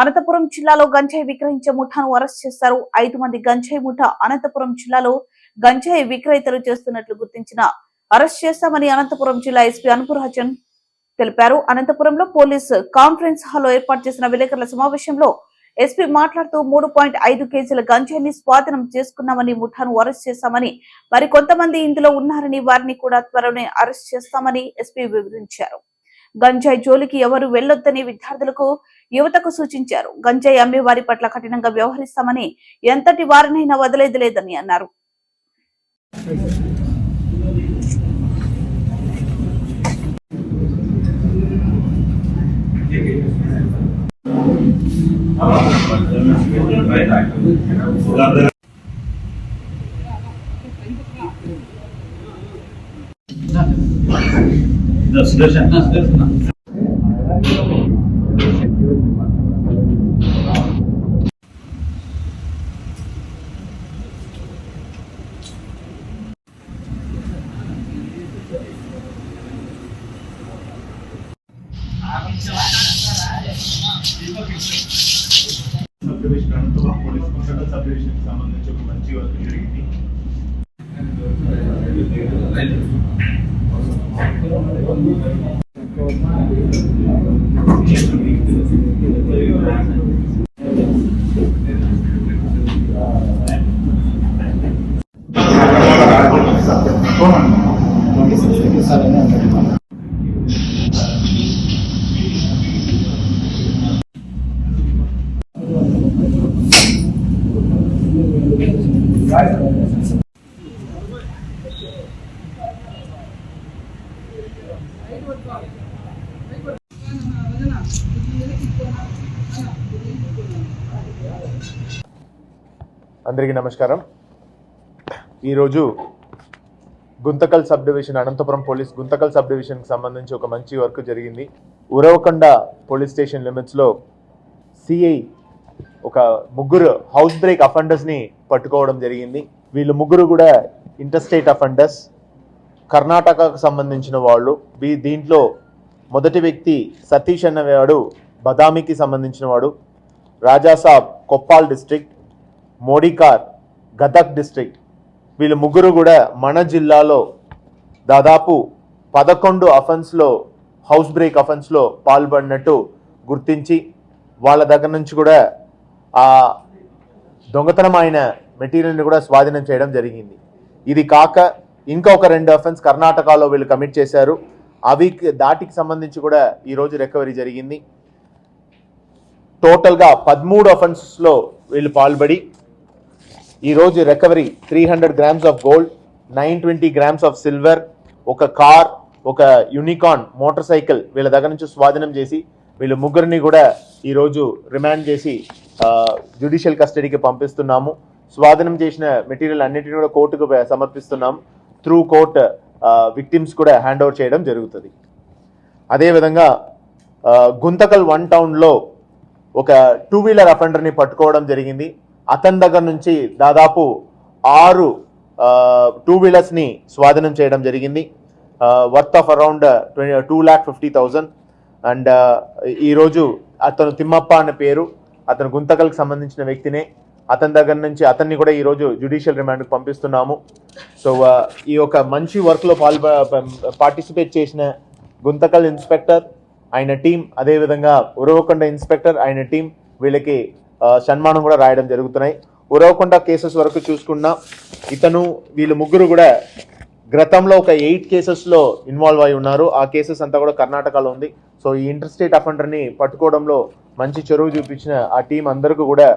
అనంతపురం జిల్లాలో గంజాయి విక్రయించే ముఠాను అరెస్ట్ చేశారు. 5 మంది గంజాయి ముఠా అనంతపురం జిల్లాలో గంజాయి విక్రయితలు చేస్తున్నట్లు గుర్తించిన అరెస్ట్ చేశామని అనంతపురం జిల్లా ఎస్పీ అనుపురాజన్ తెలిపారు. అనంతపురంలో పోలీస్ కాన్ఫరెన్స్ హాల్లో ఏర్పాటు చేసిన విలేకరుల సమావేశంలో ఎస్పీ మాట్లాడుతూ 3.5 కేజీల గంజాయిని స్వాధీనం చేసుకున్నామని, ముఠాను అరెస్ట్ చేశామని, మరి కొంతమంది ఇందులో ఉన్నారని, వారిని కూడా త్వరలోనే అరెస్ట్ చేస్తామని ఎస్పీ వివరించారు. గంజాయి జోలికి ఎవరు వెళ్లొద్దని విద్యార్థులకు, యువతకు సూచించారు. గంజాయి అమ్మే వారి పట్ల కఠినంగా వ్యవహరిస్తామని, ఎంతటి వారినైనా వదిలేది లేదని అన్నారు. Anantapuram police Guntakal sub division కి సంబంధించి ఒక మంచి వర్క్ జరిగింది. అందరికీ నమస్కారం. ఈరోజు Guntakal sub division, Anantapuram police Guntakal sub డివిజన్కి సంబంధించి ఒక మంచి వర్క్ జరిగింది. ఉరవకొండ పోలీస్ స్టేషన్ లిమిట్స్లో సిఐ ఒక ముగ్గురు హౌస్ బ్రేక్ అఫెండర్స్ని పట్టుకోవడం జరిగింది. వీళ్ళు ముగ్గురు కూడా ఇంటర్స్టేట్ అఫెండర్స్, కర్ణాటకకు సంబంధించిన వాళ్ళు. దీంట్లో మొదటి వ్యక్తి సతీష్ అన్నవాడు బదామికి సంబంధించిన వాడు, రాజాసాబ్ కొప్పాల్ డిస్ట్రిక్ట్, మోడికార్ గదక్ డిస్ట్రిక్ట్. వీళ్ళు ముగ్గురు కూడా మన జిల్లాలో దాదాపు 11 అఫెన్స్లో, హౌస్ బ్రేక్ అఫెన్స్లో పాల్పడినట్టు గుర్తించి వాళ్ళ దగ్గర నుంచి కూడా ఆ దొంగతనమైన మెటీరియల్ని కూడా స్వాధీనం చేయడం జరిగింది. ఇది కాక ఇంకా ఒక 2 అఫెన్స్ కర్ణాటకలో వీళ్ళు కమిట్ చేశారు. దాటికి సంబంధించి కూడా ఈరోజు రికవరీ జరిగింది. టోటల్గా 13 అఫెన్సెస్లో వీళ్ళు పాల్పడి ఈరోజు recovery 300 grams of gold, 920 grams of silver, ఒక కార్, ఒక యూనికార్న్ మోటార్ సైకిల్ వీళ్ళ దగ్గర నుంచి స్వాధీనం చేసి వీళ్ళు ముగ్గురిని కూడా ఈరోజు రిమాండ్ చేసి జ్యుడిషియల్ కస్టడీకి పంపిస్తున్నాము. స్వాధీనం చేసిన మెటీరియల్ అన్నిటిని కూడా కోర్టుకు సమర్పిస్తున్నాము. త్రూ కోర్ట్ విక్టిమ్స్ కూడా హ్యాండ్ ఓవర్ చేయడం జరుగుతుంది. అదేవిధంగా గుంతకల్ 1 టౌన్లో ఒక 2-wheeler అఫెండర్ని పట్టుకోవడం జరిగింది. అతని దగ్గర నుంచి దాదాపు 6 2-wheelersని స్వాధీనం చేయడం జరిగింది, వర్త్ ఆఫ్ అరౌండ్ 2,50,000. అండ్ ఈరోజు అతను తిమ్మప్ప అనే పేరు, అతను గుంతకల్కి సంబంధించిన వ్యక్తినే. అతని దగ్గర నుంచి అతన్ని కూడా ఈరోజు జ్యుడిషియల్ రిమాండ్కి పంపిస్తున్నాము. సో ఈ యొక్క మంచి వర్క్లో పార్టిసిపేట్ చేసిన గుంతకల్ ఇన్స్పెక్టర్, ఆయన టీం, అదేవిధంగా ఉరవకొండ ఇన్స్పెక్టర్, ఆయన టీం, వీళ్ళకి సన్మానం కూడా రాయడం జరుగుతున్నాయి. ఉరవకొండ కేసెస్ వరకు చూసుకున్నా వీళ్ళు ముగ్గురు కూడా గతంలో ఒక 8 కేసెస్లో ఇన్వాల్వ్ అయి ఉన్నారు. ఆ కేసెస్ అంతా కూడా కర్ణాటకలో ఉంది. సో ఈ ఇంటర్ స్టేట్ అఫెండర్ని పట్టుకోవడంలో మంచి చొరవ చూపించిన ఆ టీం అందరికీ కూడా